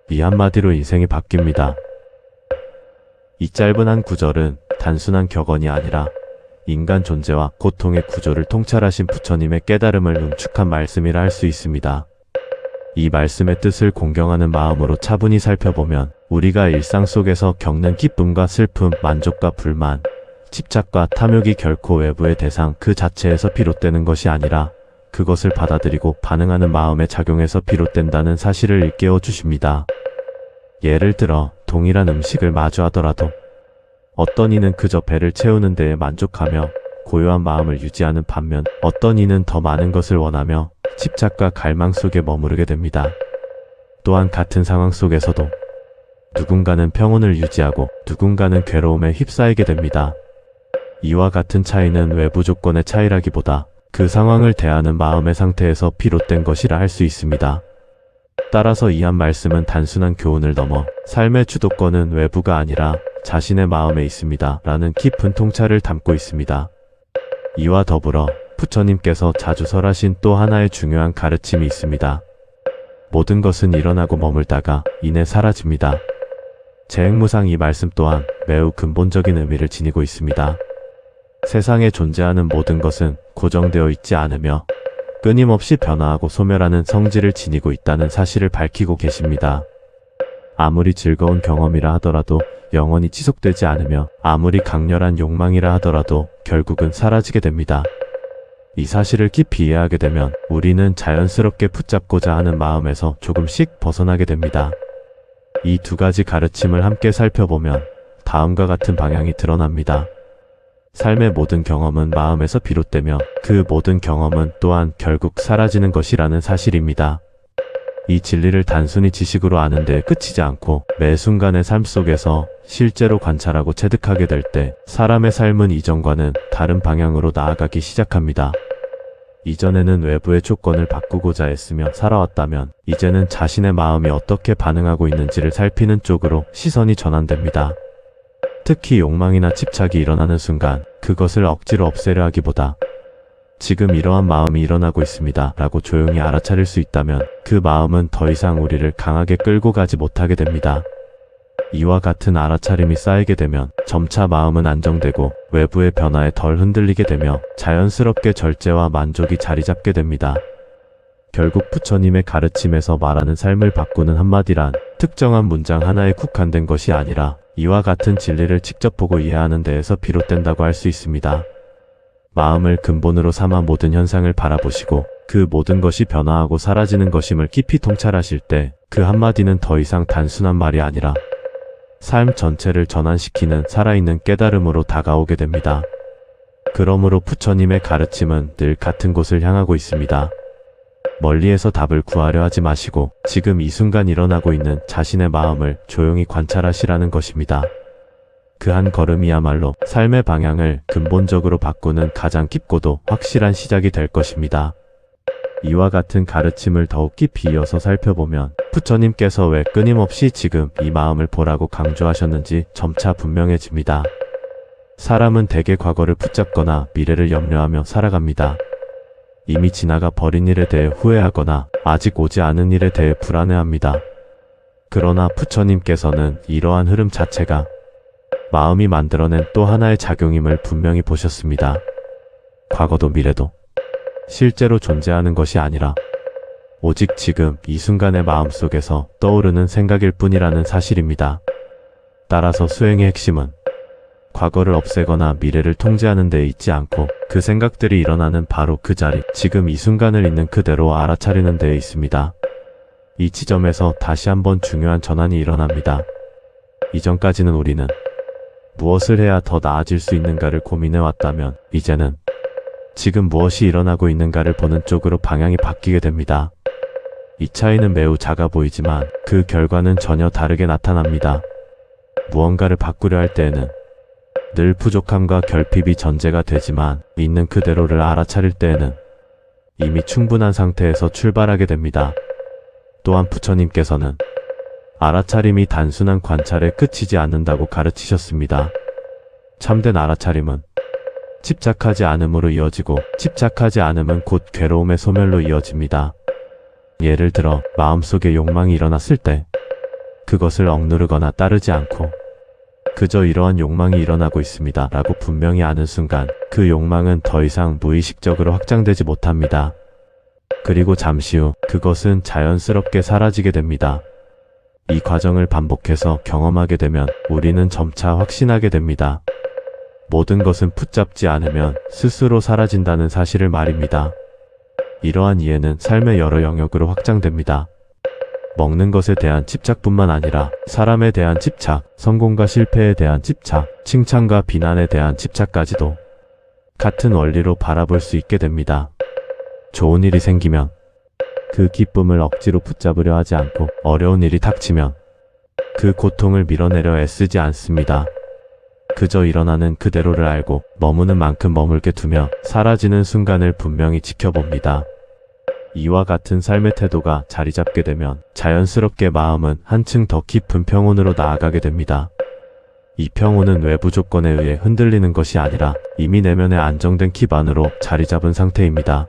이 한마디로 인생이 바뀝니다. 이 짧은 한 구절은 단순한 격언이 아니라 인간 존재와 고통의 구조를 통찰하신 부처님의 깨달음을 응축한 말씀이라 할 수 있습니다. 이 말씀의 뜻을 공경하는 마음으로 차분히 살펴보면 우리가 일상 속에서 겪는 기쁨과 슬픔, 만족과 불만, 집착과 탐욕이 결코 외부의 대상 그 자체에서 비롯되는 것이 아니라 그것을 받아들이고 반응하는 마음의 작용에서 비롯된다는 사실을 일깨워 주십니다. 예를 들어 동일한 음식을 마주하더라도 어떤 이는 그저 배를 채우는 데에 만족하며 고요한 마음을 유지하는 반면 어떤 이는 더 많은 것을 원하며 집착과 갈망 속에 머무르게 됩니다. 또한 같은 상황 속에서도 누군가는 평온을 유지하고 누군가는 괴로움에 휩싸이게 됩니다. 이와 같은 차이는 외부 조건의 차이라기보다 그 상황을 대하는 마음의 상태에서 비롯된 것이라 할 수 있습니다. 따라서 이 한 말씀은 단순한 교훈을 넘어 삶의 주도권은 외부가 아니라 자신의 마음에 있습니다 라는 깊은 통찰을 담고 있습니다. 이와 더불어 부처님께서 자주 설하신 또 하나의 중요한 가르침이 있습니다. 모든 것은 일어나고 머물다가 이내 사라집니다. 재행무상 이 말씀 또한 매우 근본적인 의미를 지니고 있습니다. 세상에 존재하는 모든 것은 고정되어 있지 않으며 끊임없이 변화하고 소멸하는 성질을 지니고 있다는 사실을 밝히고 계십니다. 아무리 즐거운 경험이라 하더라도 영원히 지속되지 않으며 아무리 강렬한 욕망이라 하더라도 결국은 사라지게 됩니다. 이 사실을 깊이 이해하게 되면 우리는 자연스럽게 붙잡고자 하는 마음에서 조금씩 벗어나게 됩니다. 이 두 가지 가르침을 함께 살펴보면 다음과 같은 방향이 드러납니다. 삶의 모든 경험은 마음에서 비롯되며 그 모든 경험은 또한 결국 사라지는 것이라는 사실입니다. 이 진리를 단순히 지식으로 아는 데 그치지 않고 매 순간의 삶 속에서 실제로 관찰하고 체득하게 될 때 사람의 삶은 이전과는 다른 방향으로 나아가기 시작합니다. 이전에는 외부의 조건을 바꾸고자 애쓰며 살아왔다면 이제는 자신의 마음이 어떻게 반응하고 있는지를 살피는 쪽으로 시선이 전환됩니다. 특히 욕망이나 집착이 일어나는 순간 그것을 억지로 없애려 하기보다 지금 이러한 마음이 일어나고 있습니다 라고 조용히 알아차릴 수 있다면 그 마음은 더 이상 우리를 강하게 끌고 가지 못하게 됩니다. 이와 같은 알아차림이 쌓이게 되면 점차 마음은 안정되고 외부의 변화에 덜 흔들리게 되며 자연스럽게 절제와 만족이 자리 잡게 됩니다. 결국 부처님의 가르침에서 말하는 삶을 바꾸는 한마디란 특정한 문장 하나에 국한된 것이 아니라 이와 같은 진리를 직접 보고 이해하는 데에서 비롯된다고 할 수 있습니다. 마음을 근본으로 삼아 모든 현상을 바라보시고 그 모든 것이 변화하고 사라지는 것임을 깊이 통찰하실 때 그 한마디는 더 이상 단순한 말이 아니라 삶 전체를 전환시키는 살아있는 깨달음으로 다가오게 됩니다. 그러므로 부처님의 가르침은 늘 같은 곳을 향하고 있습니다. 멀리에서 답을 구하려 하지 마시고 지금 이 순간 일어나고 있는 자신의 마음을 조용히 관찰하시라는 것입니다. 그 한 걸음이야말로 삶의 방향을 근본적으로 바꾸는 가장 깊고도 확실한 시작이 될 것입니다. 이와 같은 가르침을 더욱 깊이 이어서 살펴보면 부처님께서 왜 끊임없이 지금 이 마음을 보라고 강조하셨는지 점차 분명해집니다. 사람은 대개 과거를 붙잡거나 미래를 염려하며 살아갑니다. 이미 지나가 버린 일에 대해 후회하거나 아직 오지 않은 일에 대해 불안해합니다. 그러나 부처님께서는 이러한 흐름 자체가 마음이 만들어낸 또 하나의 작용임을 분명히 보셨습니다. 과거도 미래도 실제로 존재하는 것이 아니라 오직 지금 이 순간의 마음속에서 떠오르는 생각일 뿐이라는 사실입니다. 따라서 수행의 핵심은 과거를 없애거나 미래를 통제하는 데 있지 않고 그 생각들이 일어나는 바로 그 자리, 지금 이 순간을 있는 그대로 알아차리는 데에 있습니다. 이 지점에서 다시 한번 중요한 전환이 일어납니다. 이전까지는 우리는 무엇을 해야 더 나아질 수 있는가를 고민해왔다면 이제는 지금 무엇이 일어나고 있는가를 보는 쪽으로 방향이 바뀌게 됩니다. 이 차이는 매우 작아 보이지만 그 결과는 전혀 다르게 나타납니다. 무언가를 바꾸려 할 때에는 늘 부족함과 결핍이 전제가 되지만 있는 그대로를 알아차릴 때에는 이미 충분한 상태에서 출발하게 됩니다. 또한 부처님께서는 알아차림이 단순한 관찰에 그치지 않는다고 가르치셨습니다. 참된 알아차림은 집착하지 않음으로 이어지고 집착하지 않음은 곧 괴로움의 소멸로 이어집니다. 예를 들어 마음속에 욕망이 일어났을 때 그것을 억누르거나 따르지 않고 그저 이러한 욕망이 일어나고 있습니다 라고 분명히 아는 순간 그 욕망은 더 이상 무의식적으로 확장되지 못합니다. 그리고 잠시 후 그것은 자연스럽게 사라지게 됩니다. 이 과정을 반복해서 경험하게 되면 우리는 점차 확신하게 됩니다. 모든 것은 붙잡지 않으면 스스로 사라진다는 사실을 말입니다. 이러한 이해는 삶의 여러 영역으로 확장됩니다. 먹는 것에 대한 집착뿐만 아니라 사람에 대한 집착, 성공과 실패에 대한 집착, 칭찬과 비난에 대한 집착까지도 같은 원리로 바라볼 수 있게 됩니다. 좋은 일이 생기면 그 기쁨을 억지로 붙잡으려 하지 않고 어려운 일이 닥치면 그 고통을 밀어내려 애쓰지 않습니다. 그저 일어나는 그대로를 알고 머무는 만큼 머물게 두며 사라지는 순간을 분명히 지켜봅니다. 이와 같은 삶의 태도가 자리 잡게 되면 자연스럽게 마음은 한층 더 깊은 평온으로 나아가게 됩니다. 이 평온은 외부 조건에 의해 흔들리는 것이 아니라 이미 내면에 안정된 기반으로 자리 잡은 상태입니다.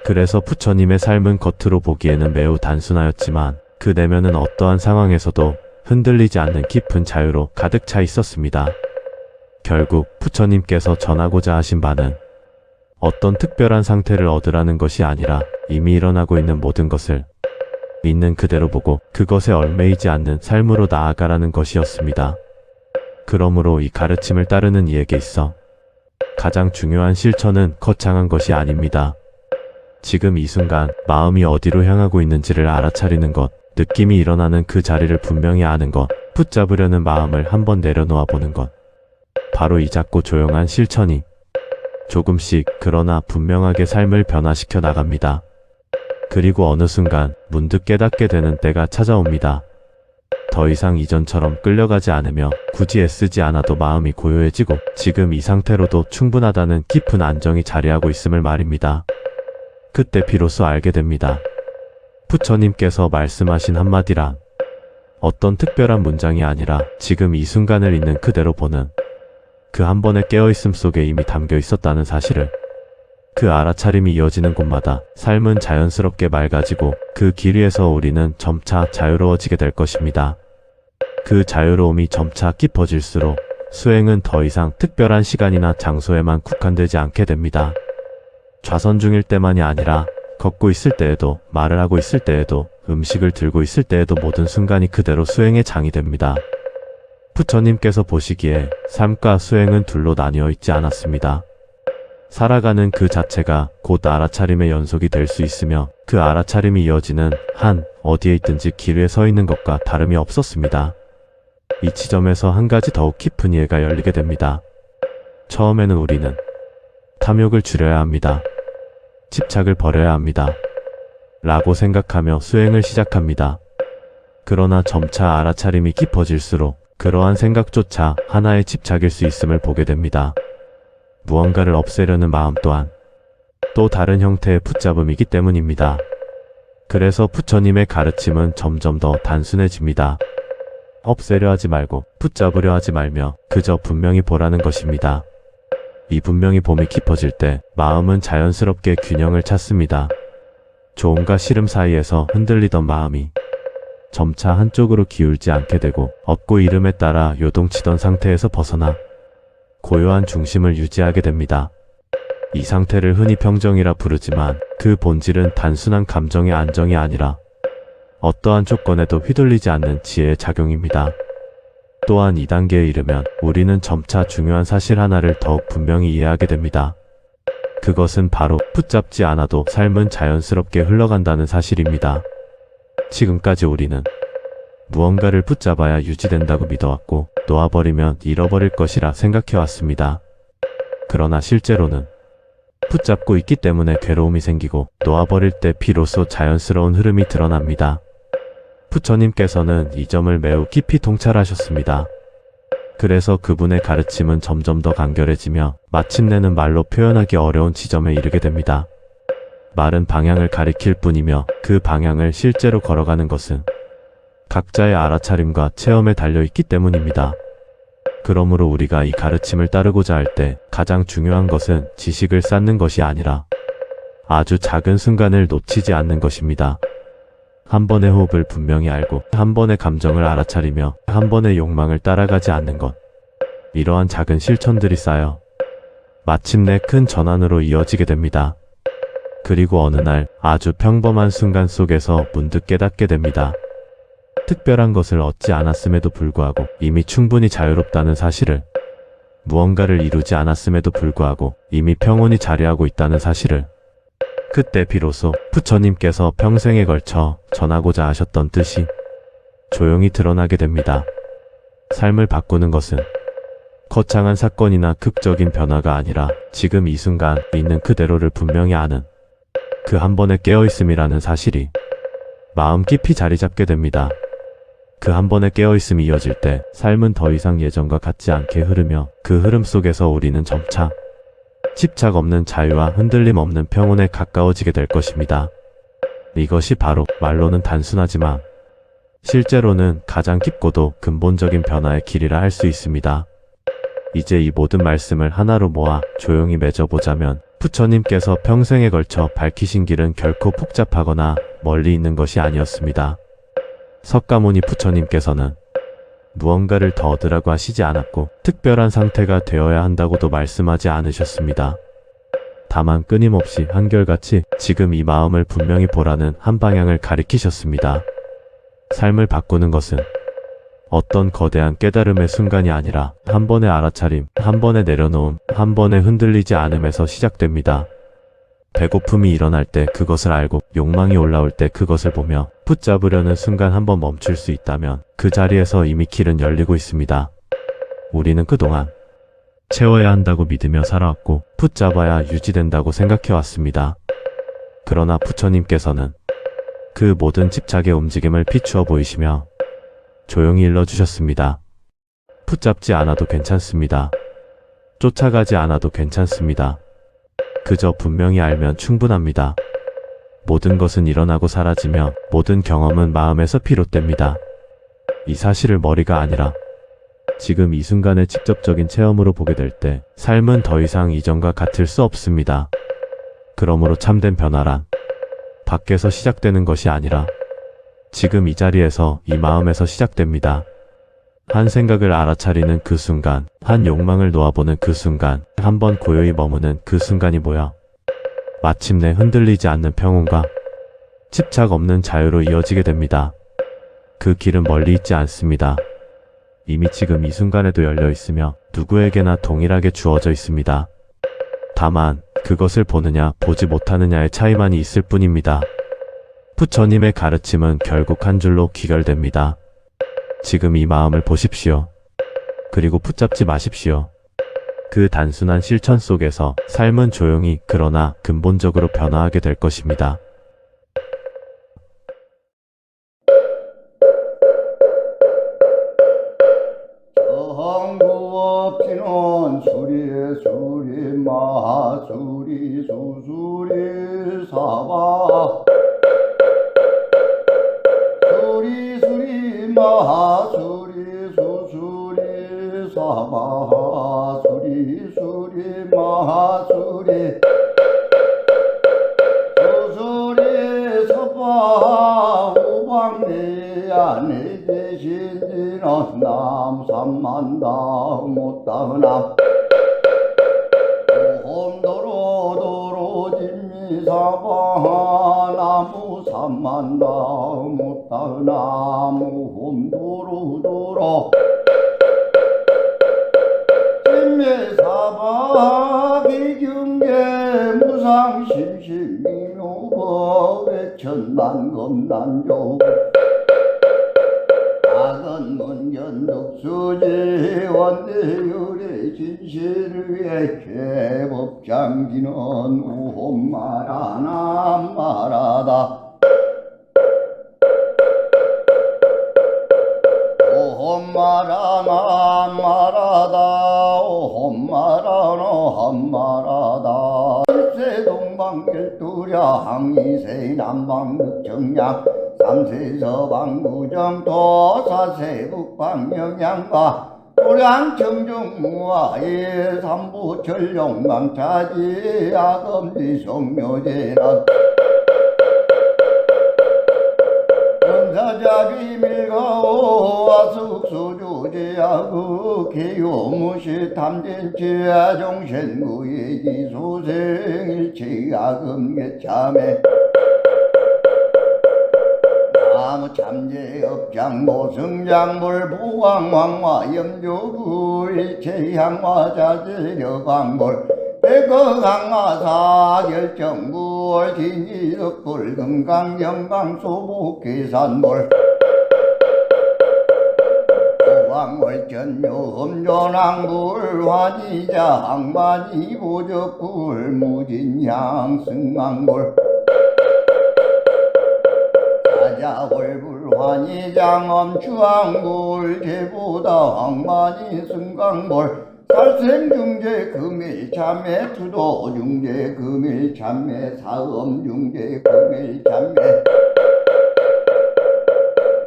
그래서 부처님의 삶은 겉으로 보기에는 매우 단순하였지만 그 내면은 어떠한 상황에서도 흔들리지 않는 깊은 자유로 가득 차 있었습니다. 결국 부처님께서 전하고자 하신 바는 어떤 특별한 상태를 얻으라는 것이 아니라 이미 일어나고 있는 모든 것을 있는 그대로 보고 그것에 얽매이지 않는 삶으로 나아가라는 것이었습니다. 그러므로 이 가르침을 따르는 이에게 있어 가장 중요한 실천은 거창한 것이 아닙니다. 지금 이 순간 마음이 어디로 향하고 있는지를 알아차리는 것, 느낌이 일어나는 그 자리를 분명히 아는 것, 붙잡으려는 마음을 한번 내려놓아 보는 것. 바로 이 작고 조용한 실천이 조금씩 그러나 분명하게 삶을 변화시켜 나갑니다. 그리고 어느 순간 문득 깨닫게 되는 때가 찾아옵니다. 더 이상 이전처럼 끌려가지 않으며 굳이 애쓰지 않아도 마음이 고요해지고 지금 이 상태로도 충분하다는 깊은 안정이 자리하고 있음을 말입니다. 그때 비로소 알게 됩니다. 부처님께서 말씀하신 한마디란 어떤 특별한 문장이 아니라 지금 이 순간을 있는 그대로 보는 그 한 번의 깨어있음 속에 이미 담겨 있었다는 사실을 그 알아차림이 이어지는 곳마다 삶은 자연스럽게 맑아지고 그 길 위에서 우리는 점차 자유로워지게 될 것입니다. 그 자유로움이 점차 깊어질수록 수행은 더 이상 특별한 시간이나 장소에만 국한되지 않게 됩니다. 좌선 중일 때만이 아니라 걷고 있을 때에도, 말을 하고 있을 때에도, 음식을 들고 있을 때에도 모든 순간이 그대로 수행의 장이 됩니다. 부처님께서 보시기에 삶과 수행은 둘로 나뉘어 있지 않았습니다. 살아가는 그 자체가 곧 알아차림의 연속이 될 수 있으며 그 알아차림이 이어지는 한 어디에 있든지 길 위에 서 있는 것과 다름이 없었습니다. 이 지점에서 한 가지 더욱 깊은 이해가 열리게 됩니다. 처음에는 우리는 탐욕을 줄여야 합니다. 집착을 버려야 합니다. 라고 생각하며 수행을 시작합니다. 그러나 점차 알아차림이 깊어질수록 그러한 생각조차 하나의 집착일 수 있음을 보게 됩니다. 무언가를 없애려는 마음 또한 또 다른 형태의 붙잡음이기 때문입니다. 그래서 부처님의 가르침은 점점 더 단순해집니다. 없애려 하지 말고 붙잡으려 하지 말며 그저 분명히 보라는 것입니다. 이 분명히 봄이 깊어질 때 마음은 자연스럽게 균형을 찾습니다. 좋음과 싫음 사이에서 흔들리던 마음이 점차 한쪽으로 기울지 않게 되고 얻고 잃음에 따라 요동치던 상태에서 벗어나 고요한 중심을 유지하게 됩니다. 이 상태를 흔히 평정이라 부르지만 그 본질은 단순한 감정의 안정이 아니라 어떠한 조건에도 휘둘리지 않는 지혜의 작용입니다. 또한 이 단계에 이르면 우리는 점차 중요한 사실 하나를 더욱 분명히 이해하게 됩니다. 그것은 바로 붙잡지 않아도 삶은 자연스럽게 흘러간다는 사실입니다. 지금까지 우리는 무언가를 붙잡아야 유지된다고 믿어왔고 놓아버리면 잃어버릴 것이라 생각해왔습니다. 그러나 실제로는 붙잡고 있기 때문에 괴로움이 생기고 놓아버릴 때 비로소 자연스러운 흐름이 드러납니다. 부처님께서는 이 점을 매우 깊이 통찰하셨습니다. 그래서 그분의 가르침은 점점 더 간결해지며 마침내는 말로 표현하기 어려운 지점에 이르게 됩니다. 말은 방향을 가리킬 뿐이며 그 방향을 실제로 걸어가는 것은 각자의 알아차림과 체험에 달려있기 때문입니다. 그러므로 우리가 이 가르침을 따르고자 할 때 가장 중요한 것은 지식을 쌓는 것이 아니라 아주 작은 순간을 놓치지 않는 것입니다. 한 번의 호흡을 분명히 알고 한 번의 감정을 알아차리며 한 번의 욕망을 따라가지 않는 것. 이러한 작은 실천들이 쌓여 마침내 큰 전환으로 이어지게 됩니다. 그리고 어느 날 아주 평범한 순간 속에서 문득 깨닫게 됩니다. 특별한 것을 얻지 않았음에도 불구하고 이미 충분히 자유롭다는 사실을, 무언가를 이루지 않았음에도 불구하고 이미 평온이 자리하고 있다는 사실을. 그때 비로소 부처님께서 평생에 걸쳐 전하고자 하셨던 뜻이 조용히 드러나게 됩니다. 삶을 바꾸는 것은 거창한 사건이나 극적인 변화가 아니라 지금 이 순간 있는 그대로를 분명히 아는 그 한 번에 깨어있음이라는 사실이 마음 깊이 자리 잡게 됩니다. 그 한 번에 깨어있음이 이어질 때 삶은 더 이상 예전과 같지 않게 흐르며 그 흐름 속에서 우리는 점차 집착 없는 자유와 흔들림 없는 평온에 가까워지게 될 것입니다. 이것이 바로 말로는 단순하지만 실제로는 가장 깊고도 근본적인 변화의 길이라 할 수 있습니다. 이제 이 모든 말씀을 하나로 모아 조용히 맺어보자면 부처님께서 평생에 걸쳐 밝히신 길은 결코 복잡하거나 멀리 있는 것이 아니었습니다. 석가모니 부처님께서는 무언가를 더 얻으라고 하시지 않았고 특별한 상태가 되어야 한다고도 말씀하지 않으셨습니다. 다만 끊임없이 한결같이 지금 이 마음을 분명히 보라는 한 방향을 가리키셨습니다. 삶을 바꾸는 것은 어떤 거대한 깨달음의 순간이 아니라 한 번의 알아차림, 한 번의 내려놓음, 한 번의 흔들리지 않음에서 시작됩니다. 배고픔이 일어날 때 그것을 알고 욕망이 올라올 때 그것을 보며 붙잡으려는 순간 한번 멈출 수 있다면 그 자리에서 이미 길은 열리고 있습니다. 우리는 그동안 채워야 한다고 믿으며 살아왔고 붙잡아야 유지된다고 생각해왔습니다. 그러나 부처님께서는 그 모든 집착의 움직임을 비추어 보이시며 조용히 일러주셨습니다. 붙잡지 않아도 괜찮습니다. 쫓아가지 않아도 괜찮습니다. 그저 분명히 알면 충분합니다. 모든 것은 일어나고 사라지며 모든 경험은 마음에서 비롯됩니다. 이 사실을 머리가 아니라 지금 이 순간의 직접적인 체험으로 보게 될 때 삶은 더 이상 이전과 같을 수 없습니다. 그러므로 참된 변화란 밖에서 시작되는 것이 아니라 지금 이 자리에서 이 마음에서 시작됩니다. 한 생각을 알아차리는 그 순간, 한 욕망을 놓아보는 그 순간, 한 번 고요히 머무는 그 순간이 모여 마침내 흔들리지 않는 평온과 집착 없는 자유로 이어지게 됩니다. 그 길은 멀리 있지 않습니다. 이미 지금 이 순간에도 열려 있으며 누구에게나 동일하게 주어져 있습니다. 다만 그것을 보느냐 보지 못하느냐의 차이만이 있을 뿐입니다. 부처님의 가르침은 결국 한 줄로 귀결됩니다. 지금 이 마음을 보십시오. 그리고 붙잡지 마십시오. 그 단순한 실천 속에서 삶은 조용히 그러나 근본적으로 변화하게 될 것입니다. 정구업지는 수리 수리 마수리 수수리 사바 수리 수리 마수리 수수리 사바 수리 수리 마수리 수수리 사바 우방내 안에 계신지는 남삼만다 못다나 오홈도로 진미사바 나무 삼만다 못다나 무홈도로 진미사바 비경계 무상심심미묘법 천만검난조 작은 문견독수지 원대율의 진실의 죄법장기는 우홈마라나 마라다 오홈마라나 마라다 오홈마라나 한마라다 일세동방길두랴 항이세 남방극정량 삼세서방구정토 사세북방영양과 도량청정무하의 삼부철용강차지 아금지 성묘제나 자비 밀가오 숙수조제하고 개요무시 탐진치 종신구의 기소생일치 야금계참에 나무 참제업장 모승장물 부왕왕화 염조구 일체향화 자제여광물 백어강화 사결정물 진이덕불 금강영강 소복계산물 왕월 전묘 전항불 환희자 항만이 보적불 무진향 승왕불 사자월불 환희장엄 주항불 제보다 항만이 승강불 살생중재 금일참매 투도중재 금일참매 사음중재 금일참매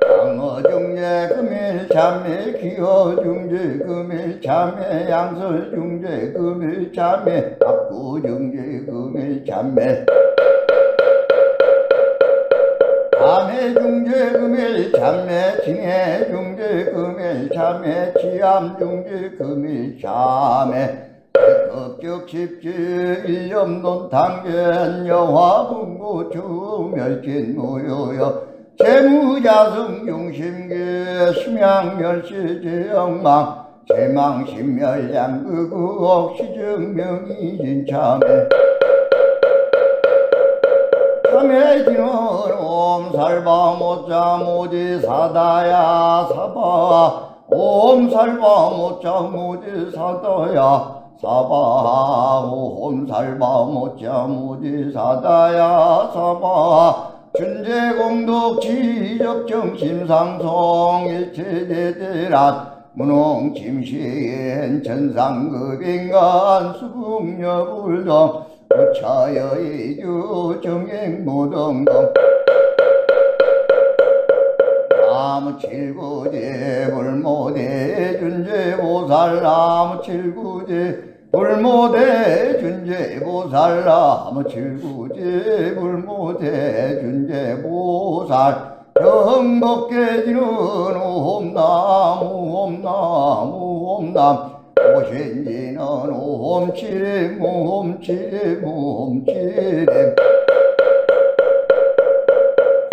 강어중재 금일참매 기어중재 금일참매 양설중재 금일참매 압구중재 금일참매 감해중재 금일참매 징해중재 금일참매 치암중재 금일참매 백급적십지 일념논탕견 여화분고 주멸진무효여 재무자승용심계 심양멸시제영망 제망신멸양극우옥 시증명이진참매 참해지는 옴살바모자 모지사다야 사바 옴살바모자 모지사다야 사바 옴살바모자 모지사다야 사바 준재공덕 지적정심상송 일체제대란 문홍침시엔 천상급인간 수북여불동 부처여이주 정행무등등 나무칠구제 불모대 준재보살 나무칠구제 불모대 준재보살 나무칠구제 불모대 준재보살 정복계지는 옴나무 옴나무 옴남 오신지는 옴치림 옴치림 옴치림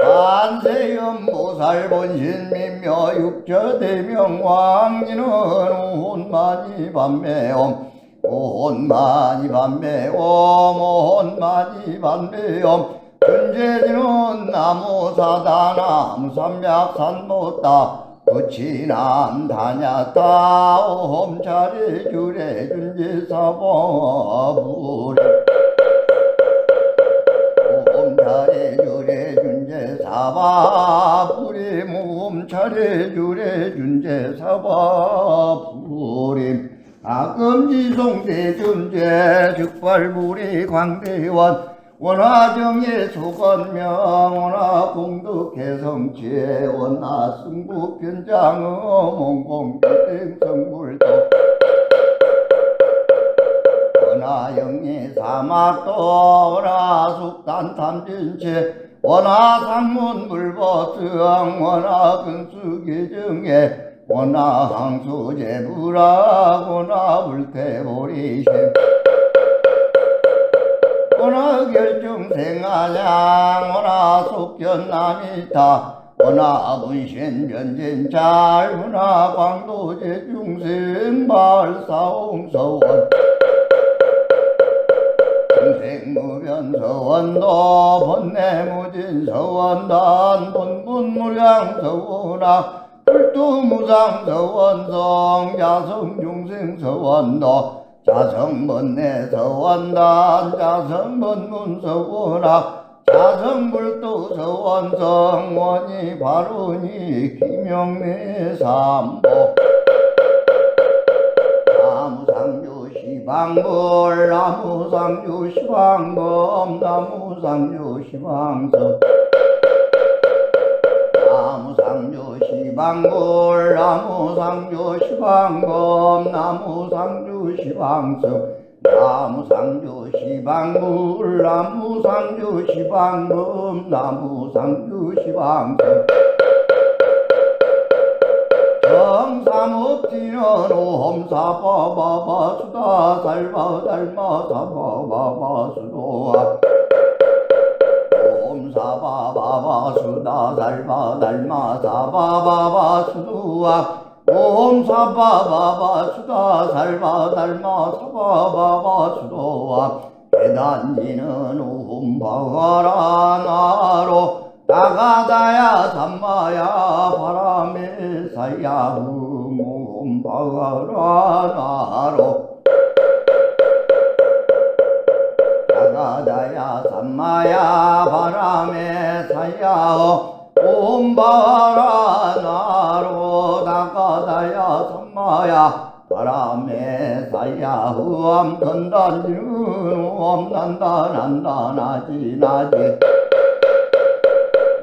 한세음보살 본신민묘 육처대명 왕지는 온마니 반매옴 온마니 반매옴 온마니 반매옴 준재지는 나무사다 나무삼약산못다 부치남 다냐따 옴차례 주례 준재사바부레 옴차례 주례 준재사바부레 옴차례 주례 준재사바부레 아금지송대 준재 즉발부리 광대원 원화정예 소건명 원화공덕해성체 원화승부편장어 몽공대생성불도 원화영예 사막도 원화숙단탐진체 원화상문불보성 원화근수계정예 원화항수제불학 원화불태보리심 원화결정생아양 원화속견남이타 원화문신변진잘 원화광도제중생발사홍서원 중생무변서원도 번뇌무진서원단 본분무량서원학 불두무상서원성 야성중생서원도 자성번뇌서원단 자성번문서원학 자성불도서원성 원이 바로니 기명내삼보 나무상조시방불 나무상조시방검 나무상조시방서 나무상조시방불 나무상조시방검 나무상조시방서 나무상조시방불 나무상조시방검 나무상조시방서 뛰는 옴 사바바바 수다 살바 달마 사바바바 수도아 옴 사바바바 수다 살바 달마 사바바바 수도아 옴 사바바바 수다 살바 달마 사바바바 수도아 대단지는 옴바가라 나로 나가다야 삼마야 바람에 사야 옴바가라 나로 나가다야 삼마야 바람에 사야 옴바가라 나로 나가다야 삼마야 바람에 사야 후암 건단지는 옴난다 난다 나지 나지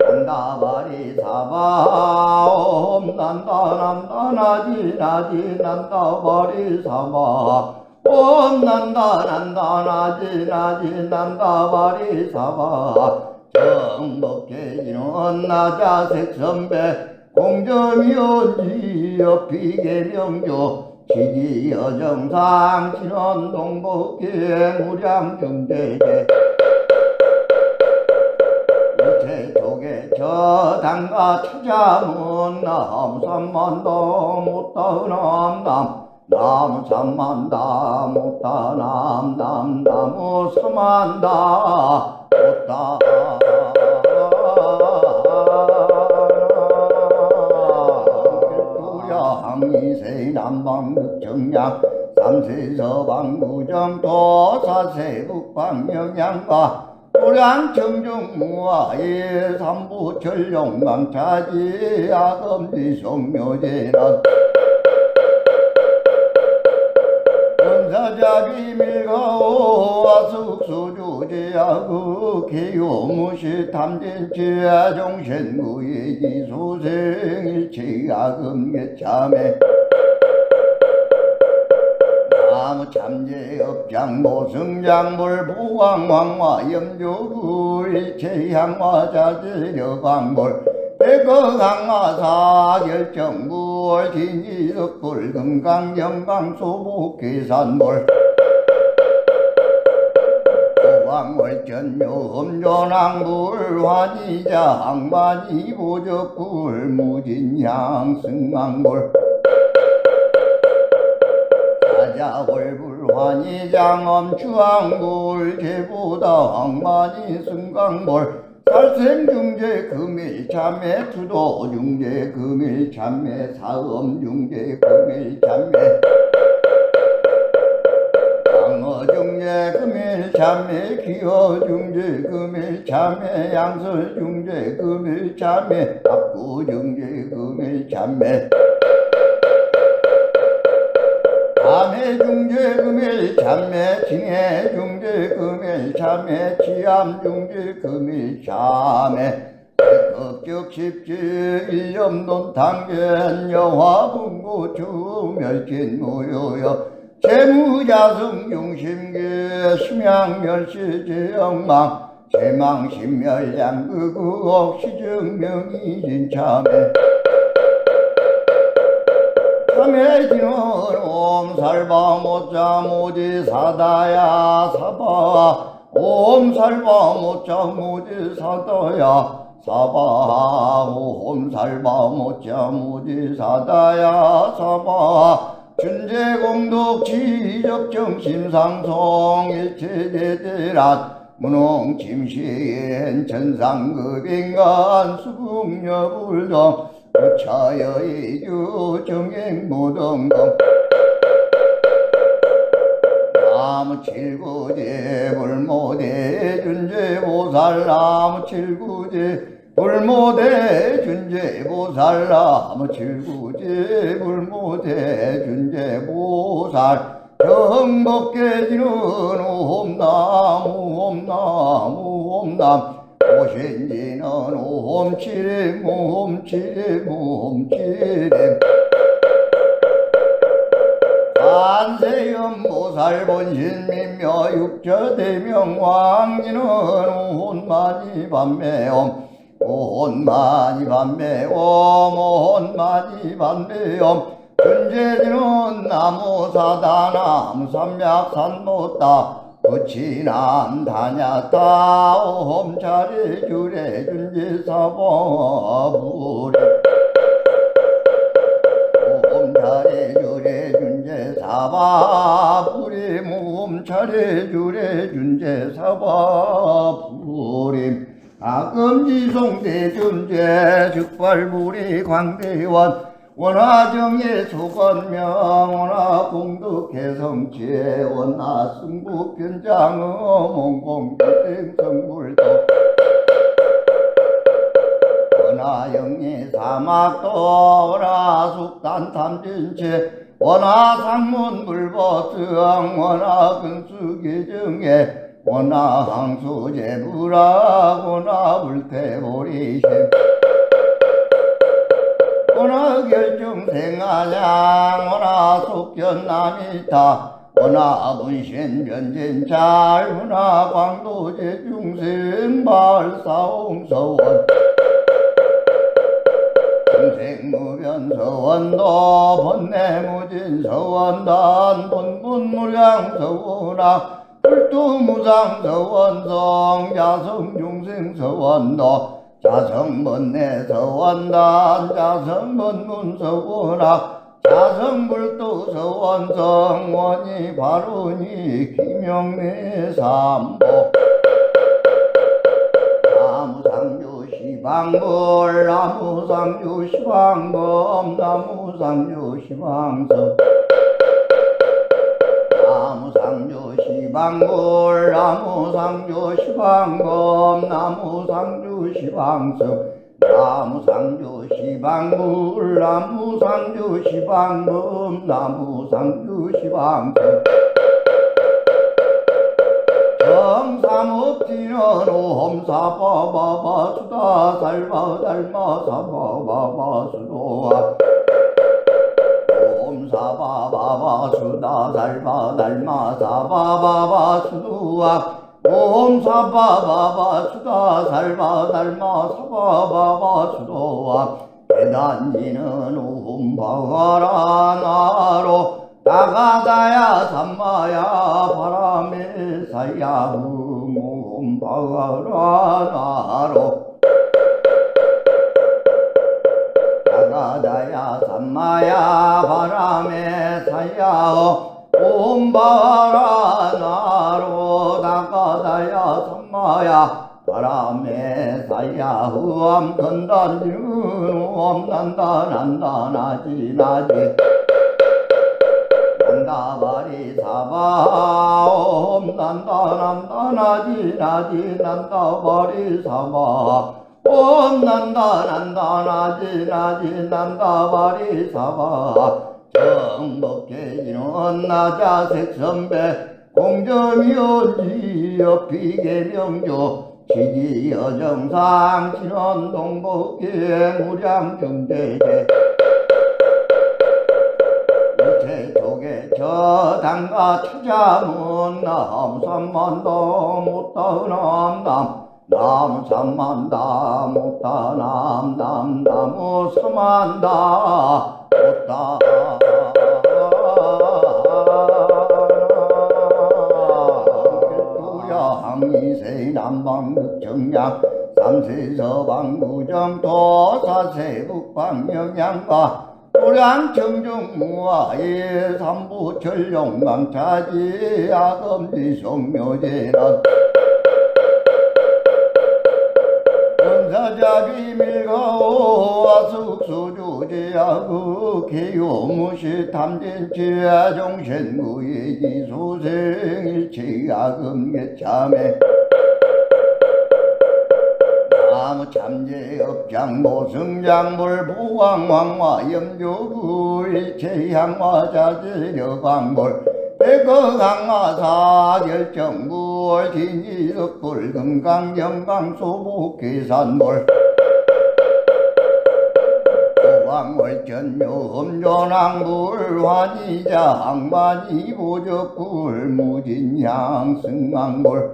난다바리 사바 옴 난다 난다 나지 나지 난다바리 사바 옴 난다 난다 나지 나지 난다바리 사바 정복계지는 나자색 선배 공점이온지여 비계명조 지지여정상 진원동복계 무량중대제 우체족에 저당가 찾아문 나무삼만다 못다은암남 나무삼만다 못다남남 나무삼만다 못다 항이세 남방극정양 삼세 서방구정 도사세 북방영양과 고량 청정무아의 삼부 전룡강차지 아금지 성묘제란 원사자기 밀가오와 숙수주제하고 개요무시 탐진지하 종신구의 기수생일치 아금계참에 나무 참제업장 모승장물 부왕왕화 염조구 일체향화 자제여광물 백어강화 사결정물 진이덕불 금강영강 소북계산물 오광물 전묘음조낭불 환희자 항만이 보적불 무진향 승망불 사자월불 환희장엄 주황불 제보다 항만이 승강불 살생중재 금일참매 투도중재 금일참매 사음중재 금일참매 방어중재 금일참매 기어중재 금일참매 양설중재 금일참매 압구중재 금일참매 암해중재 금일참매 징해중재 금일참매 치암중재 금일참매 백급적십지 일념논탕견 여화분고 주멸진무효여 재무자승용심계 심양멸시제영망 제망신멸양극우옥 시증명이진참매 참해지는 옴살바 못자 모지 사다야 사바 옴살바 못자 모지 사다야 사바 옴살바 못자 모지 사다야 사바 준재공덕 지적정심상송 일체제대란 문홍침시엔 천상급인간 수국여불동 부처여이주 정행무등등 나무칠구제 불모대 준재보살 나무칠구제 불모대 준재보살 나무칠구제 불모대 준재보살 정복계지는 옴나무 옴나무 옴남 오신지는 옴치렘 옴치렘 옴치렘 한세음보살 본신민묘 육처대명 왕지는 온마니 반매옴 온마니 반매옴 온마니 반매옴 준재지는 나무사다 나무삼약산 못다 부치남 다냐다 옴차례 주례 준재사법부리 옴차례 주례 준재사법부리 옴차례 주례 준재사법부리 가금지송대 준재 즉발부리 광대원 원하정예 소건명 원하 공덕해성체 원하 승부변장어 몽공생성물도 원하 영예 사막도 원하 숙단탐진체 원하 상문물보성 원하 근수계정에 원하 항수제부라 원하 불태보리심 원하 결정생아냥 원하 속견남이타 원하 문신변진잘 원하 광도제중생발사홍서원 중생무변서원도 번뇌무진서원단 본분무량서원아 불두무상서원성 야성중생서원도 자성번뇌서원단 자성번문서원학 자성불도서원성 원이 바로니 김영래삼보 나무상조시방불 나무상조시방검 나무상조시방성 나무상조시방불 나무상조시방검 나무상조시방성 나무상조시방불 나무상조시방검 나무상조시방성 정삼업지는 옴사바바바수다 살바달마사바바바수도아 옴사바바바수다 살바달마사바바바수도아 옴사바바바수다 살바달마사바바바수도아 대단지는 옴바가라 나로 나가다야 삼마야 바람에 사야 옴바가라 나로 나가다야 삼마야 바람에 사야 옴바가라 나로 나가다야 삼마야 바람에 사야 후암 건단지는 옴난다 난다 나지 나지 난다바리 사바 옴 난다 난다 나지 나지 난다바리 사바 옴 난다 난다 나지 나지 난다바리 사바 정법계지는 나자색선배 공점이온지 비계명조 지지여정상 진원동복계 무량중대제 저당가 찾아문 남삼만다 못다남 남삼만다 못다남 남삼만다 못다 항이세 남방극정양 삼세서방구정 도사세 북방영양과 고량 청정무아의 삼부철용강차지 아금지 성묘제란 원사자비 밀가오 아숙수주제야구 개요무시 탐진치 아종신구의 기수생일치 아금계참에 나무참제업장 모승장물 부왕왕화 염조구의 제향화 자제여광물 백어강화 사결정물 진이덕불 금강영강 소북계산물 오광물 전묘음조낭불 환희자 항만이 보적불 무진향 승강물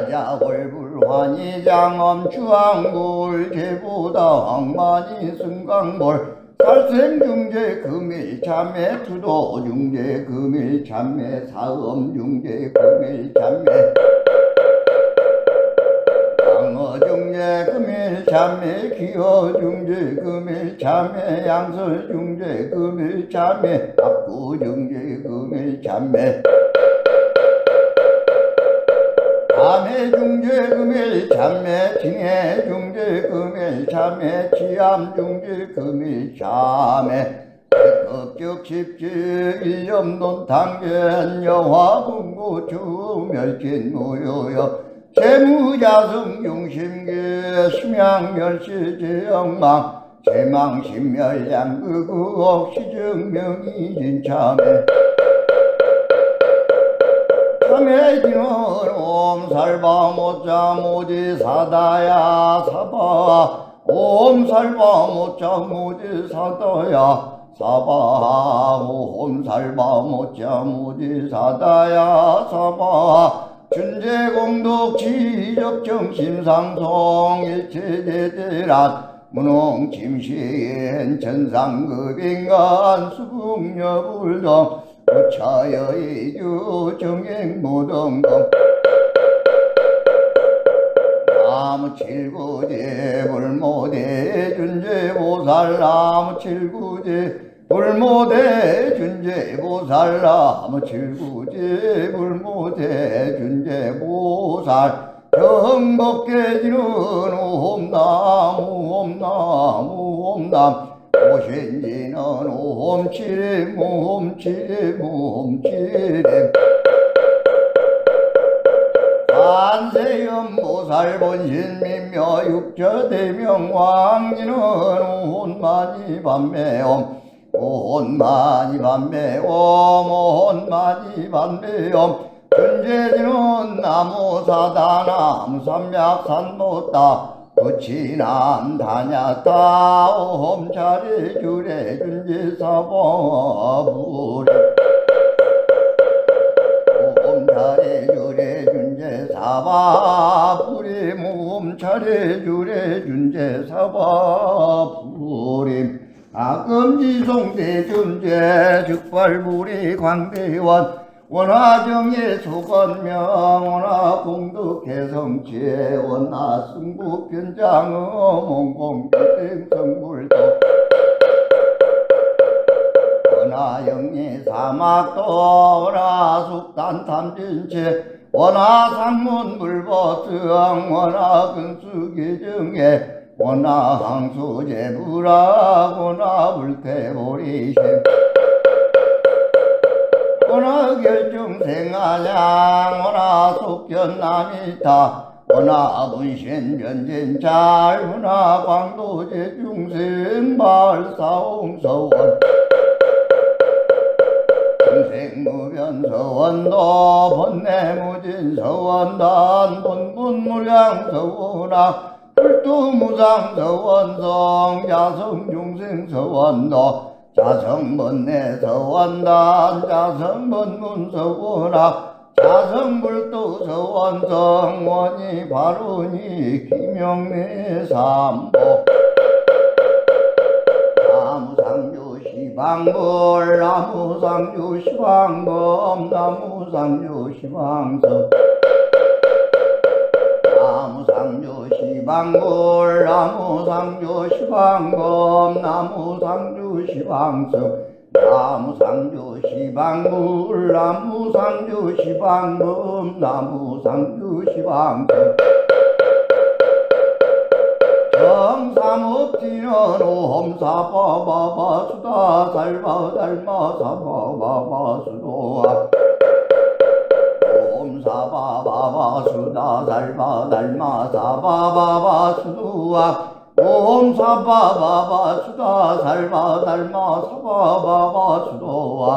사자월불 환희장엄 주왕불 제보다 황만이 승광볼 살생중재 금일참매 투도중재 금일참매 사엄중재 금일참매 강어중재 금일참매 기어중재 금일참매 양설중재 금일참매 압구중재 금일참매 참매중재 금일참매 징해중재 금일참매 치암중재 금일참매 백급적 십지 일념논탕견 여화분고 주멸진무효여 재무자승 용심계 심양멸시 제영망 제망신멸양극우옥 시증명이 진참매 참해지는 옴살바 못자 모지 사다야 사바 옴살바 못자 모지 사다야 사바 옴살바 못자 모지 사다야 사바 준재공덕 지적정심상송 일체제대란 문홍침시엔 천상급인간 수북여불동 부처여이주 정행무등등 나무칠구제 불모대 준재보살 나무칠구제 불모대 준재보살 나무칠구제 불모대 준재보살 정법계지는 옴나무 옴나무 옴남 오신지는 옴치레 옴치레 옴치레 한세연보살 본신민묘 육처대명 왕지는 온마니 반매옴 온마니 반매옴 온마니 반매옴 준재지는 나무사다 나무삼약산못다 부치남 다냐따 옴차례 주례 준재사바부레 옴차례 주례 준재사바부레 옴차례 주례 준재사바부레 아금지송대 준재 즉발부리 광대원 원화정예 소건명 원화공덕개성체 원화승부변장어 몽공생성불도 원화영예 사막도 원화숙단탐진체 원화상문불보성 원화근수계정예 원화항수제불학 원화불태보리심 원화결정생아양 원화속견남이타 원화분신변진잘 원화광도제중생발사홍서원 중생무변서원도 번뇌무진서원단 본분물량서원학 불두무상서원성 야성중생서원도 자성번뇌서원단 자성번문서원학 자성불도서원성 원이 바로니 기명내삼보 나무상조시방불 나무상조시방검 나무상조시방성 나무상조시방불 나무상조시방검 나무상조시방성 나무상조시방불 나무상조시방검 나무상조시방성 정삼업지는 옴사바바바수다 살바달마사바바바수도아 옴사바바바수다 살바달마사바바바수도아 옴사바바바수다 살바달마사바바바수도아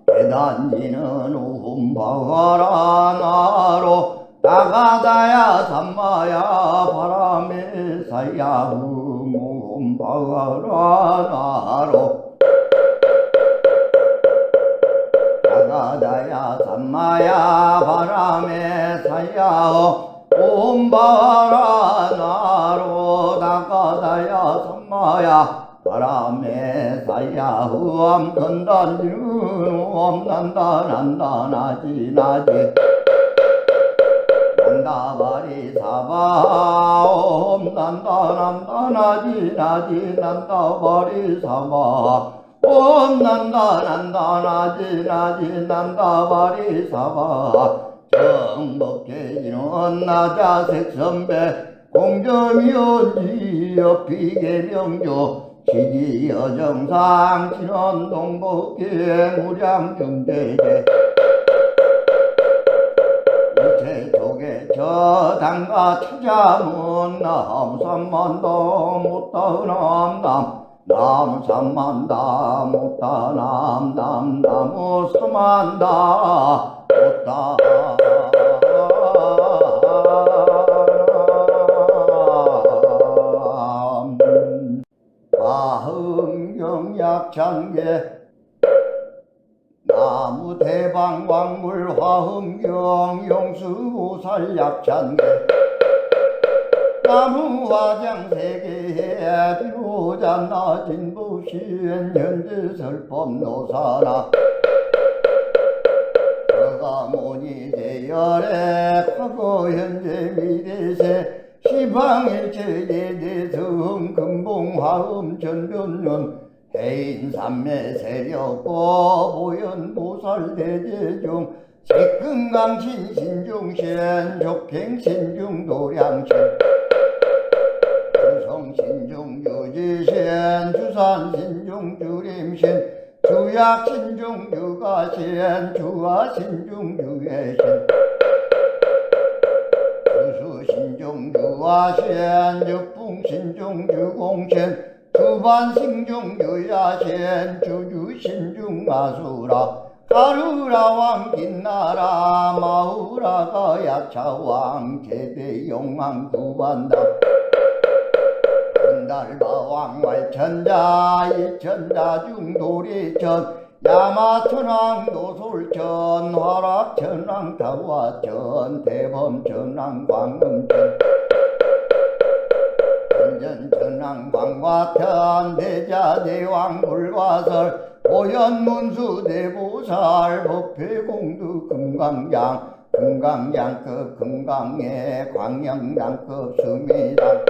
계단지는 옴바가라나로 나가다야 삼마야 바람에 사야 옴바가라나로 나가다야 삼마야 바람에 사야 옴바라 나로 나가다야 삼마야 바람에 사야 후암 건단지는 옴난다 난다 나지 나지 난다바리 사바 옴난다 난다 나지 나지 난다바리 사바 옴난다 난다 나지 나지 난다바리 사바 정복해지는 나자색 선배 공점이었지여 비계명조 시기여정상 진원동복계 무량중대제 우체족에 저당가 찾아문 남삼만다 못다은암남 남삼만다 못다남남 나무삼만다 못다 화흥경약찬계 나무 대방광물 화흥경 용수보살 약찬계 나무 화장 세계에 비로잔나 진부신 현지설법 노사나 저가모니 대열에 과거 현재 미래세 시방일체예대성 금봉화음 전변론 해인삼매 세력보 보현보살대제중 색금강신 신중신 족행신중 도량신 주성신중 유지신 주산신중 주림신 주약신중 유가신 주화신중 유해신 주수신중 유화신 육풍신중 유공신 주반신중 유야신 주주신중 아수라 가루라왕 긴나라 마우라가 야차왕 제대용왕 구반다 달바왕 말천자 이천자 중도리천 야마천왕 노솔천 화락천왕 타화천 대범천왕 광음천 천전천왕 광화천 대자대왕 불과설 오연문수 대보살 법회공두 금강양 금강양급 금강에 광영양급 수미당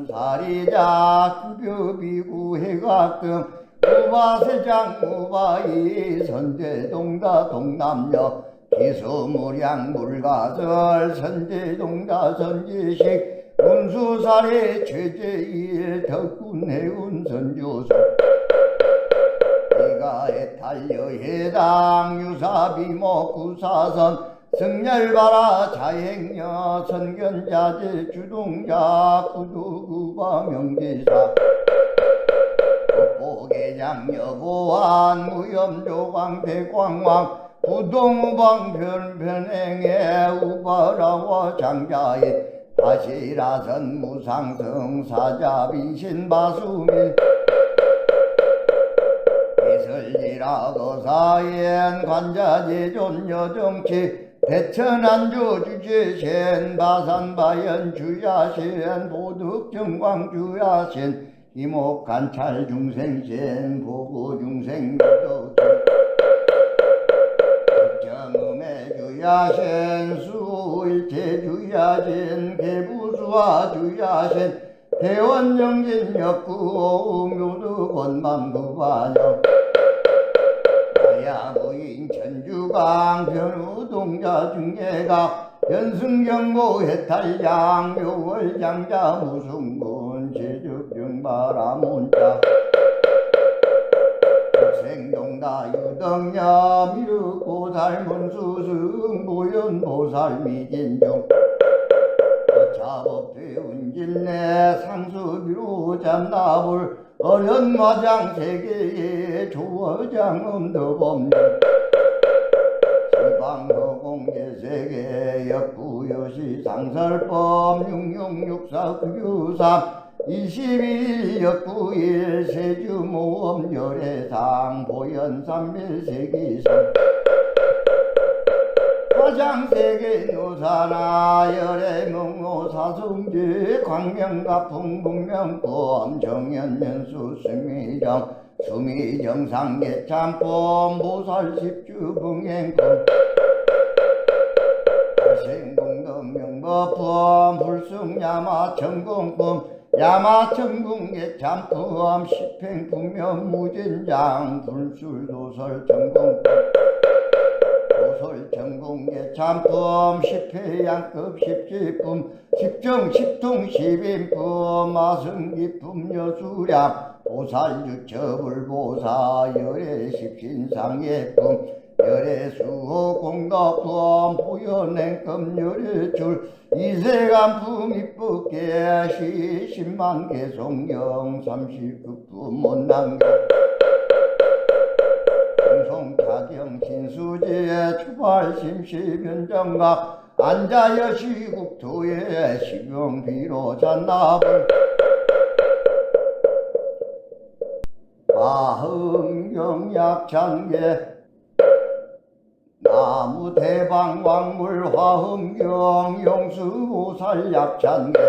대덕성문사리자 급여비구 해각등 무바세장 무바이 선제동다 동남여 기수무량 물가설 선제동다 선지식 운수사례 최제일 덕군해운 선조소 이가에 달려 해당 유사비모 구사선 승열바라 자행녀 선견자재 주동자 구두구바 명지사 복보계장 여보한 무염조광 대광왕 부동방 변행해 우바라와 장자인 다시라선 무상성 사자빈신 바수밀 이설지라도 사엔 관자제존 여정치 대천안주 주제신 바산바연 주야신 보득정광 주야신 이목관찰 중생신 보고중생 여정치 정음의 주야신 수일체 주야신 개부수와 주야신 대원정진 역구 묘두 권만구반영 야무인 천주강 변우동자 중계가 연승경보 해탈양 묘월장자 무승군 제죽증바라문자 생동다 유덕야 미륵보살 문수승 보현보살 미진종 자법회 운집내 상수비로 잔나불 어련마장 세계의 조어장음 더범령 시방허공예세계 역부여시 상설법 육육육사 구유삼 22일 역부일 세주모험 열애상 보현삼밀세기상 화장세계 노사나 열애명호 사성지 광명가풍 분명법 정연연수 수미정상계 참법 모살십주 봉행법 생공덕명법법 불승야마천공법 야마천궁계 참법 십행분명 무진장 불술도설 전공법 도설전공계 참법 십회양급 십지품 십정 십통 십인품 마승기품 여수량 보살유처불보사 열애십신상예품 열애수호 공덕품 보현행금 열애줄 이세간품 입법계 시십만개 송경 삼십급품 못난경 공송타경 신수제 추발심시변정각 안자여시국토의 식용비로 잔나불 화흥경약찬계 나무대방광물 화흥경 용수보살약찬계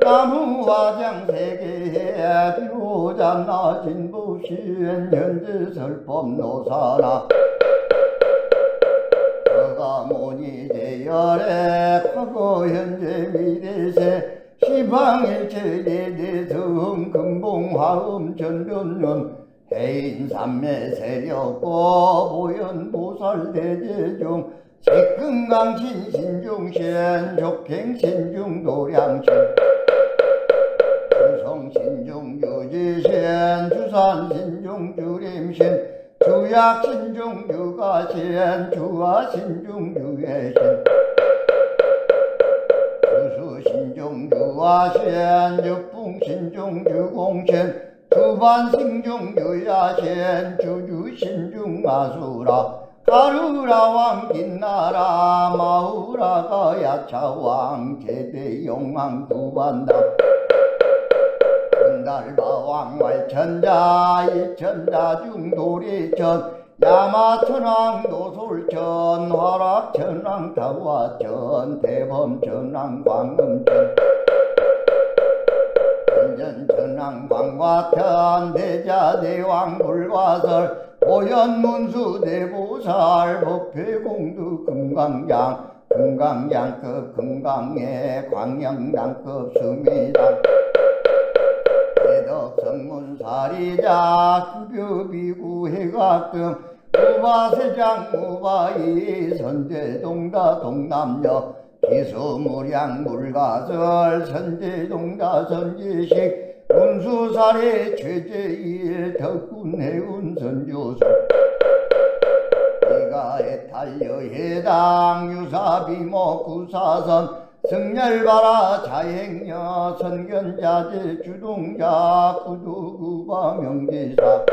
나무화장세계에 비로잔나 진보시엔 현재설법 노사나 서가모니 제열에 과거 현재 미래세 시방일체예대성 금봉화음 전변론 해인삼매 세력고 보현보살대제중 색금강신 신중신 족행신중 도량신 주성신중 유지신 주산신중 주림신 주약신중 유가신 주화신중 유해신 주수신중 유화신 육풍신중 유공신 주반승중 유야신 주주신중 아수라 가루라왕 긴나라 마우라가 야차왕 제대용왕 두반다 천달바왕 말천자 이천자 중도리천 야마천왕 노솔천 화락천왕 타화천 대범천왕 광음천 천왕 광화천 대자대왕 불과설 오연문수 대보살 법회공두 금강양급 금강의 광영양급 수미당 대덕성문사리자 급여비구 해각등 무바세장 무바이 선제동다 동남여 기수무량 물가설 선제동다 선제식 운수사례 최제일 덕군해운 선조소 이가해탈려 해당 유사비모 구사선 승열바라 자행녀 선견자재 주동자 구두구바 명지사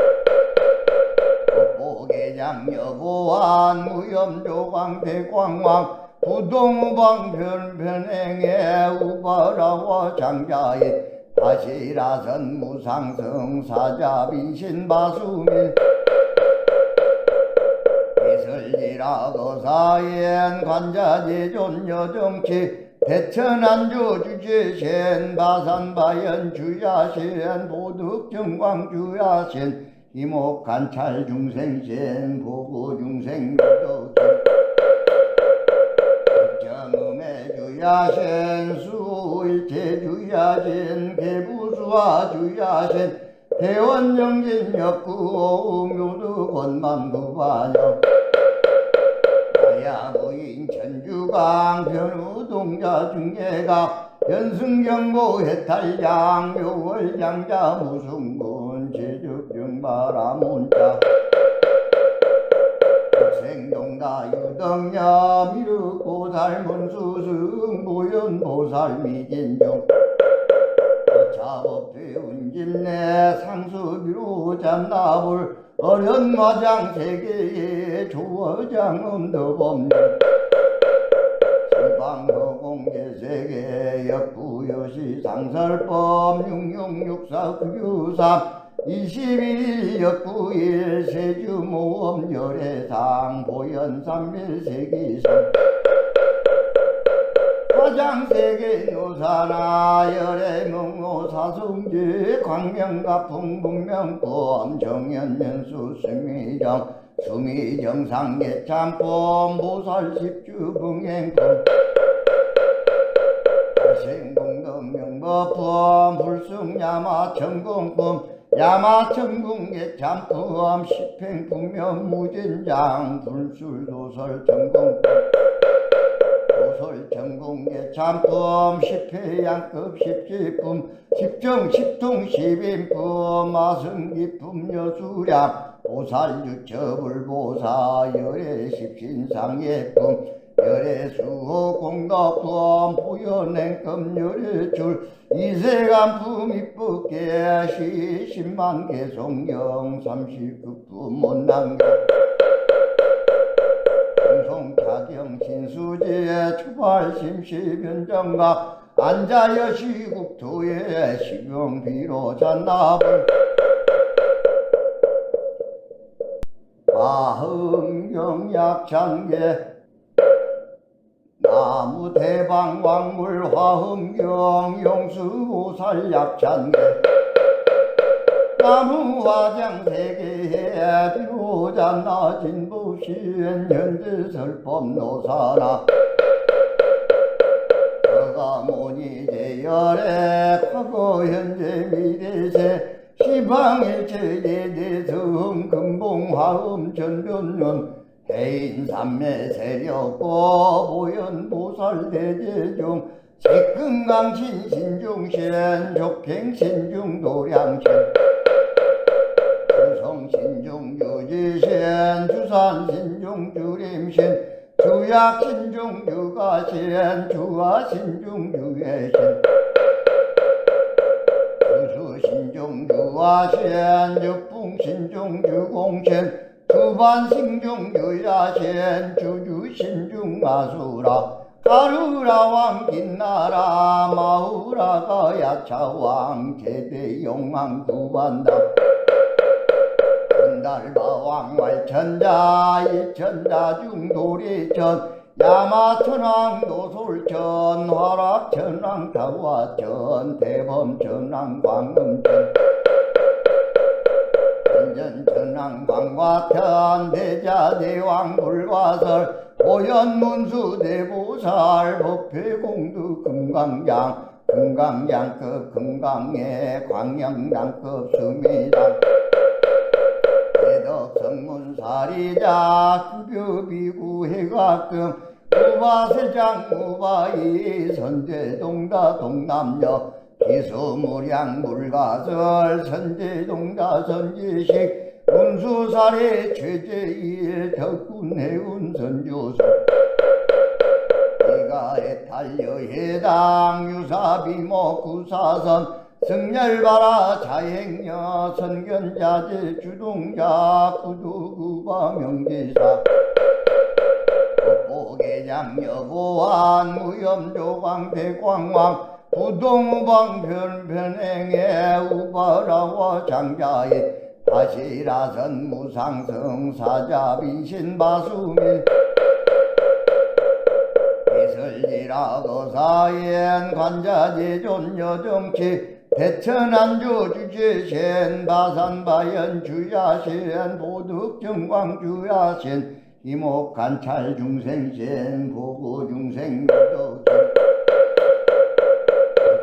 법보계장 여보한 무염조광 대광왕 부동우방 변행해 우바라와 장자인 다시라선 무상성 사자빈신 바수밀 이설지라 거사엔 관자제존 여정치 대천안조 주제신 바산바연 주야신 보득정광 주야신 이목관찰 중생신 보고중생 도덕신 정음의 주야신 수일체 주야신 개부수와 주야신 대원정진 역구 묘두 권만두반영 야무인 천주강 변우동자 중계가 연승경보 해탈양 묘월장자 무승군 제적병바라문자 생동다 유덕야 미륵보살 문수승 보현보살 미진종 자법회 운집내 상수비로 잔나불 어련마장 세계의 조어장음 더법령 지방허공계세계 역부여시 상설법 육육육사 구유삼 21일 역구일 세주모험 열애상 보현삼밀세기성 화장세계 노사나 열애명호 사성지 광명가풍 분명법 정연연수 수미정상 예참법 모살십주 봉행법 생공덕명법법 불승야마천공법 야마천궁예참법 십행풍면 무진장 불술도설천공법 도설천궁예참법 십회양급 십지품 십정 십통 십인품 마승기품 여수량 보살유처불보사 열애십신상예품 열애수호 공덕품 보현행금 열애줄 이세간품 입법계 시십만 개송경 39품 못난경 공송타경 신수제 초발심시변정각 안자여시국토의 식용비로 잔나불 화흥경약찬계 나무대방광물 화흥경 용수보살약찬계 나무화장세계에 비로잔나 진보시엔 현재설법 노사나 저가모니 제열에 과거 현재 미래세 시방일체예대성 금봉화음 전변론 해인삼매 세력고 보현보살대제중 색금강신 신중신 족행신중 도량신 주성신중 유지신 주산신중 주림신 주약신중 유가신 주화신중 유해신 주수신중 유화신 육풍신중 유공신 주반신중 유야신 주주신중 아수라 가루라왕 긴나라 마우라가 야차왕 제대용왕 구반다 천달바왕 말천자 이천자 중도리천 야마천왕 노솔천 화락천왕 타화천 대범천왕 광음천 천전천왕 광화천 대자대왕 불과설 오연문수 대보살 법회공두 금강양급 금강의 광영양급 수미당 대덕성문사리자 급여비구 해각금 우바세장 우바이 선제동다 동남여 기수무량 물가설 선제동다 선지식 운수사례 최제일 덕군해운 선조서 이가에탈려 해당 유사비모 구사선 승열바라 자행녀 선견자재 주동자 구두구바 명지사 법보계장 여보한 무염조광 대광왕 부동우방 변행해 우바라와 장자의 다시라선 무상성 사자빈신 바수밀 이설지라도 사엔 관자제존 여정치 대천안주 주제신 바산바연 주야신 보득정광 주야신 이목관찰 중생신 보고 중생 여도신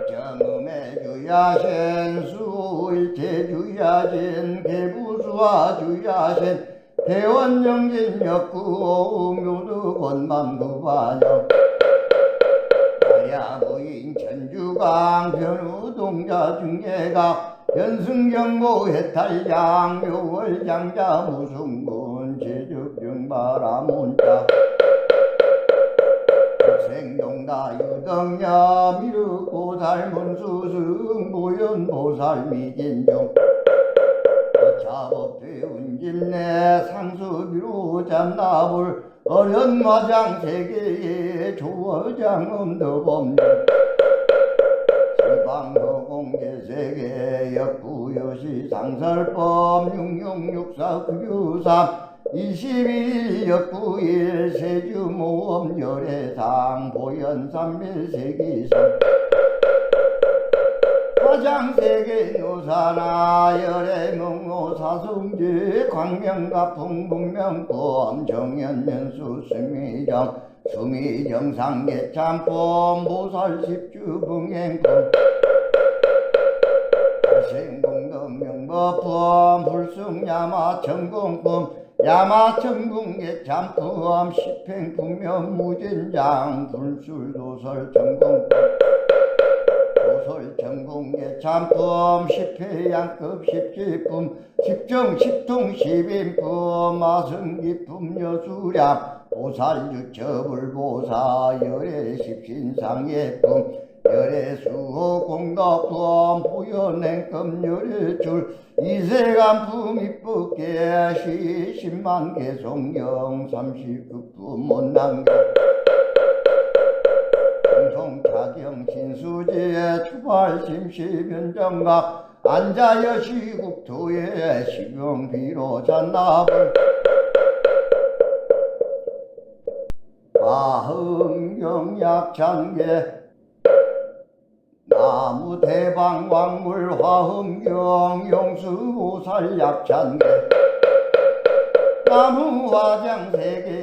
정음의 주야신 수일체 주야신 개부수와 주야신 대원정진 역구 묘두 권만두반영 야부인 천주강 변우동자 중계가 연승경보 해탈장 묘월장자 무승군 제적병바라문자 생동다 유덕야 미륵보살 문수승 보현보살 미진종 자법대 운집내 상수비로 잠나불 어련마장 세계의 조어장 음덕법령 지방허공계세계 역부여시 상설법 육육육사 구유삼 21 역부일 세주모험 열애상 보현삼밀세기상 화장세계 노사나 열애명호 사성지 광명가풍 분명법 정연연수 수미정 수미정상계참법 모살십주 봉행법 생공덕명법법 불승야마천공법 야마천궁계참법 십행분명 무진장 불술도설천공법 도설천궁계참법 십회양급 십지품 십정 십통 십인품 마승기품 여수량 보살유처불보사 열애십신상예품 열애수호 공덕품 보현행금 열애줄 이세간품 입법계 시십만 개송경 30급품 못난경 공송차경 신수지의 추발심시변정각 안자여시국토의 식용비로 잔나불 화흥경약찬계 나무대방광물 화흥경 용수보살약찬계 나무화장세계에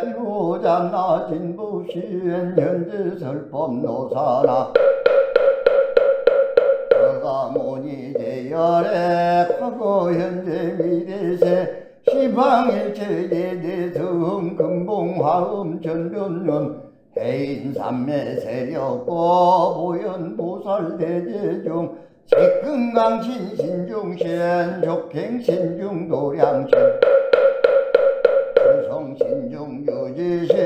비로잔나 진보시엔 현재설법 노사나 서가모니 제열에 과거 현재 미래세 시방일체예대성 금봉화음 전변론 해인삼매 세력법 보현보살대제중 색금강신 신중신 족행신중 도량신 주성신중 유지신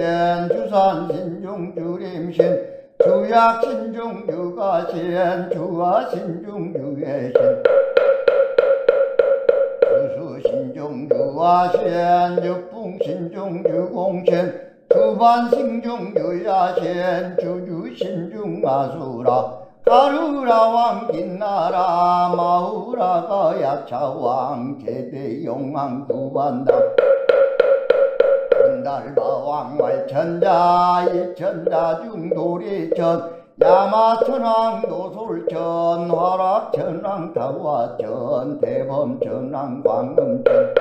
주산신중 주림신 주약신중 유가신 주화신중 유해신 주수신중 유화신 육풍신중 유공신 주반신중 유야신 주주신중 아수라 가루라왕 긴나라 마우라가 야차왕 제대용왕 구반다 천달바왕 말천자 이천자 중도리천 야마천왕 노솔천 화락천왕 타화천 대범천왕 광음천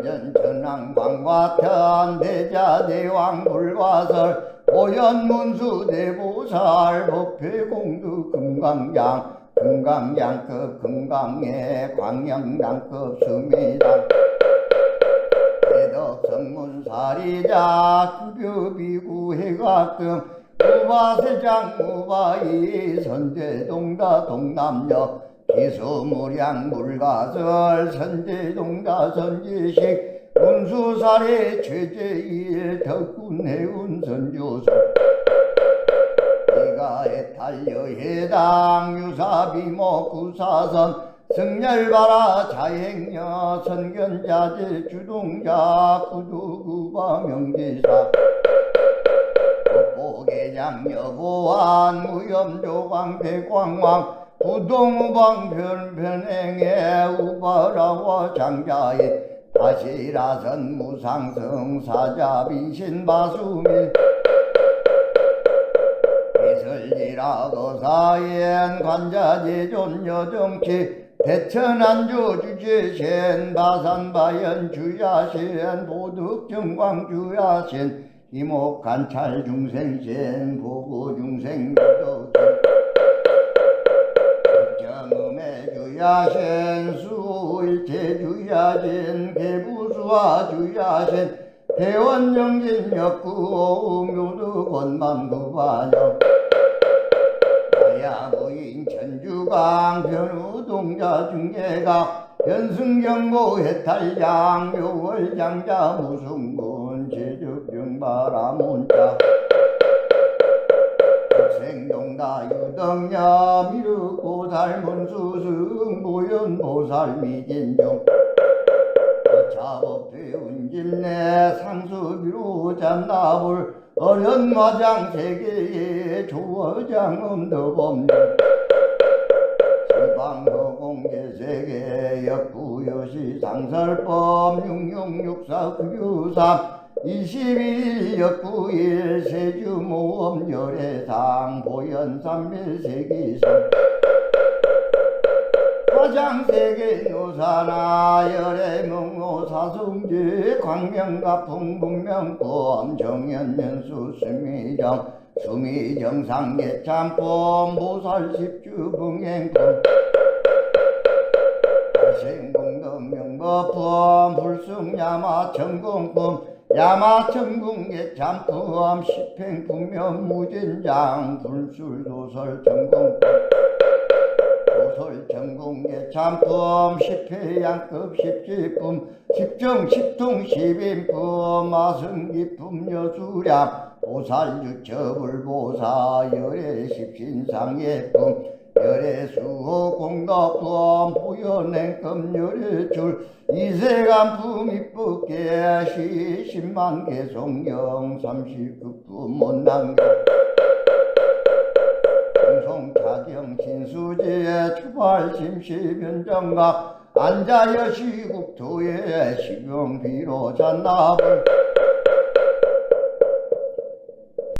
천전천왕 광화천 대자대왕 불과설 오연문수 대보살 법회공두 금강양 금강양급 금강에 광영양급 수미당 대덕성문사리자 급여비구 해각등 무바세장 무바이 선제동다 동남역 기소무량 물가설 선제동다 선지식 문수사례 최제일 덕군해운 선조소 이가에탈려 해당 유사비모 구사선 승열바라 자행녀 선견자재 주동자 구두구바 명지사 법보계장 여보한 무염조광 백광왕 부동우방 변행해 우바라와 장자에 다시라선 무상성 사자빈신 바수밀 이설지라도 사엔 관자제존 여정치 대천안조 주제신 바산바연 주야신 보득정광 주야신 이목관찰 중생신 보고중생 도덕신 정음의 주야신 수일체 주야신 개부수와 주야신 대원정진 역구 묘득원만 구반영 야무인 천주강 변우동자 중계강 연승경보 해탈양 묘월장자 무승군 제적병바라문자 생동다 유덕야 미륵보 닮은 수승 보현보살 미진종 자법회 운집내 상수비로 잔나불 어련마장 세계의 조어장음 더법령 왕허공개세계 역부여시 상설법 6664 21 역부일 세주모험 열애상 보현삼밀세기성 화장세계 노사나 열애명호 사성지 광명가풍 분명법 정연연수 수미정 상계참법 모살십주 봉행법 생공덕명법법 불승야마천공법 야마천궁계참법 십행분명 무진장 불술도설천공법 도설천궁계참법 십회양급 십지품 십정 십통 십인품 마승기품 여수량 보살유처불보사 열애십신상예품 열애수호 공덕품 보현행금 열애줄 이세간품 입법계 시십만개 송영 30급품 못난경 공송차경 신수지의 추발심시변정각 안자여시국토의 식용비로 잔나불